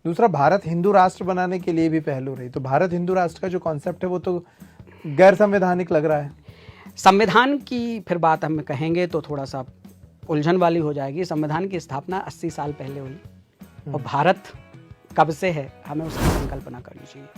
दूसरा, भारत हिंदू राष्ट्र बनाने के लिए भी पहलू रही, तो भारत हिंदू राष्ट्र का जो कॉन्सेप्ट है वो तो गैर संवैधानिक लग रहा है। संविधान की फिर बात हम कहेंगे तो थोड़ा सा उलझन वाली हो जाएगी। संविधान की स्थापना 80 साल पहले हुई और भारत कब से है, हमें उसकी संकल्पना करनी चाहिए।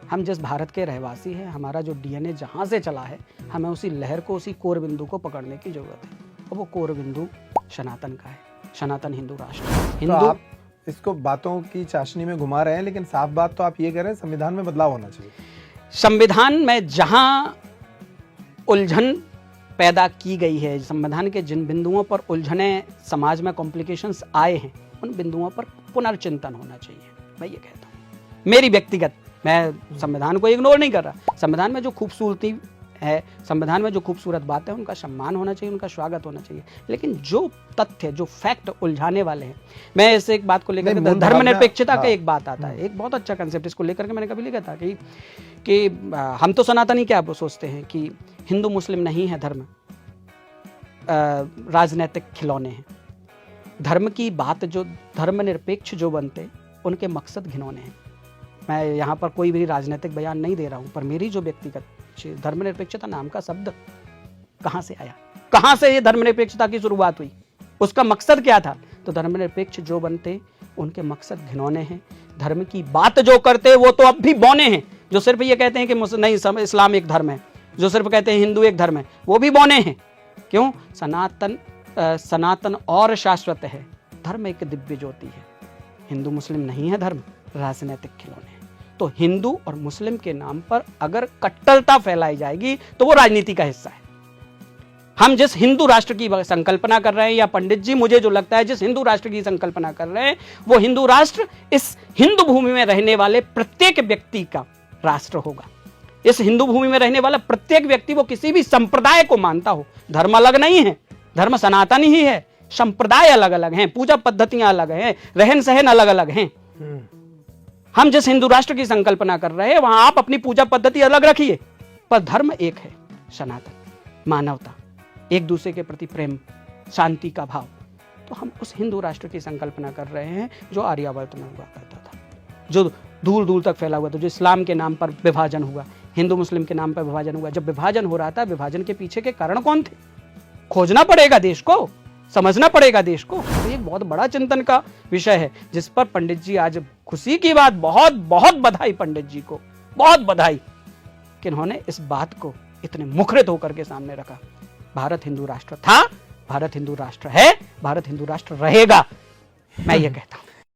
हम जिस भारत के रहवासी हैं, हमारा जो डीएनए जहाँ से चला है, हमें उसी लहर को, उसी कोर बिंदु को पकड़ने की जरूरत है और वो कोर बिंदु सनातन का है, सनातन हिंदू राष्ट्र। हिंदू तो आप इसको बातों की चाशनी में घुमा रहे हैं, लेकिन साफ बात तो आप ये कह रहे हैं संविधान में बदलाव होना चाहिए। संविधान में जहां उलझन पैदा की गई है, संविधान के जिन बिंदुओं पर उलझने, समाज में कॉम्प्लिकेशंस आए हैं, उन बिंदुओं पर पुनर्चिंतन होना चाहिए, मैं ये कहता हूँ। मेरी व्यक्तिगत, मैं संविधान को इग्नोर नहीं कर रहा। संविधान में जो खूबसूरती है, संविधान में जो खूबसूरत बातें हैं, उनका सम्मान होना चाहिए, उनका स्वागत होना चाहिए। लेकिन जो तथ्य, जो फैक्ट उलझाने वाले हैं, मैं इस एक बात को लेकर के, धर्मनिरपेक्षता का एक बात आता है, एक बहुत अच्छा कंसेप्ट, इसको लेकर के मैंने कभी लिखा था कि हम तो सनातनी क्या सोचते हैं कि हिंदू मुस्लिम नहीं है धर्म, राजनीतिक खिलौने हैं। धर्म की बात, जो धर्मनिरपेक्ष जो बनते, उनके मकसद घिनौने हैं। मैं यहाँ पर कोई भी राजनीतिक बयान नहीं दे रहा हूँ, पर मेरी जो व्यक्तिगत, धर्मनिरपेक्षता नाम का शब्द कहाँ से आया, कहाँ से ये धर्मनिरपेक्षता की शुरुआत हुई, उसका मकसद क्या था? तो धर्मनिरपेक्ष जो बनते, उनके मकसद घिनौने हैं। धर्म की बात जो करते, वो तो अब भी बौने हैं। जो सिर्फ ये कहते हैं कि नहीं, इस्लाम एक धर्म है, जो सिर्फ कहते हैं हिंदू एक धर्म है, वो भी बौने हैं। क्यों? सनातन और शाश्वत है, धर्म एक दिव्य ज्योति है। हिंदू मुस्लिम नहीं है धर्म, राजनीतिक खिलौने हैं। तो हिंदू और मुस्लिम के नाम पर अगर कट्टरता फैलाई जाएगी तो वो राजनीति का हिस्सा है। हम जिस हिंदू राष्ट्र की संकल्पना कर रहे हैं, या पंडित जी मुझे जो लगता है जिस हिंदू राष्ट्र की संकल्पना कर रहे हैं, वो हिंदू राष्ट्र इस हिंदू भूमि में रहने वाले प्रत्येक व्यक्ति का राष्ट्र होगा। इस हिंदू भूमि में रहने वाला प्रत्येक व्यक्ति, वो किसी भी संप्रदाय को मानता हो, धर्म अलग नहीं है, धर्म सनातन ही है, संप्रदाय अलग अलग हैं, पूजा पद्धतियां अलग हैं, रहन सहन अलग अलग हैं। हम जिस हिंदू राष्ट्र की संकल्पना कर रहे हैं, वहां आप अपनी पूजा पद्धति अलग रखिए, पर धर्म एक है, सनातन, मानवता, एक दूसरे के प्रति प्रेम, शांति का भाव। तो हम उस हिंदू राष्ट्र की संकल्पना कर रहे हैं जो आर्यावर्त में हुआ करता था, जो दूर दूर तक फैला हुआ था, जो इस्लाम के नाम पर विभाजन हुआ, हिंदू मुस्लिम के नाम पर विभाजन हुआ। जब विभाजन हो रहा था, विभाजन के पीछे के कारण कौन थे? खोजना पड़ेगा देश को, समझना पड़ेगा देश को। तो ये बहुत बड़ा चिंतन का विषय है, जिस पर पंडित जी, आज खुशी की बात, बहुत बहुत बधाई पंडित जी को, बहुत बधाई कि उन्होंने इस बात को इतने मुखरित होकर के सामने रखा। भारत हिंदू राष्ट्र था, भारत हिंदू राष्ट्र है, भारत हिंदू राष्ट्र रहेगा, मैं ये कहता हूं।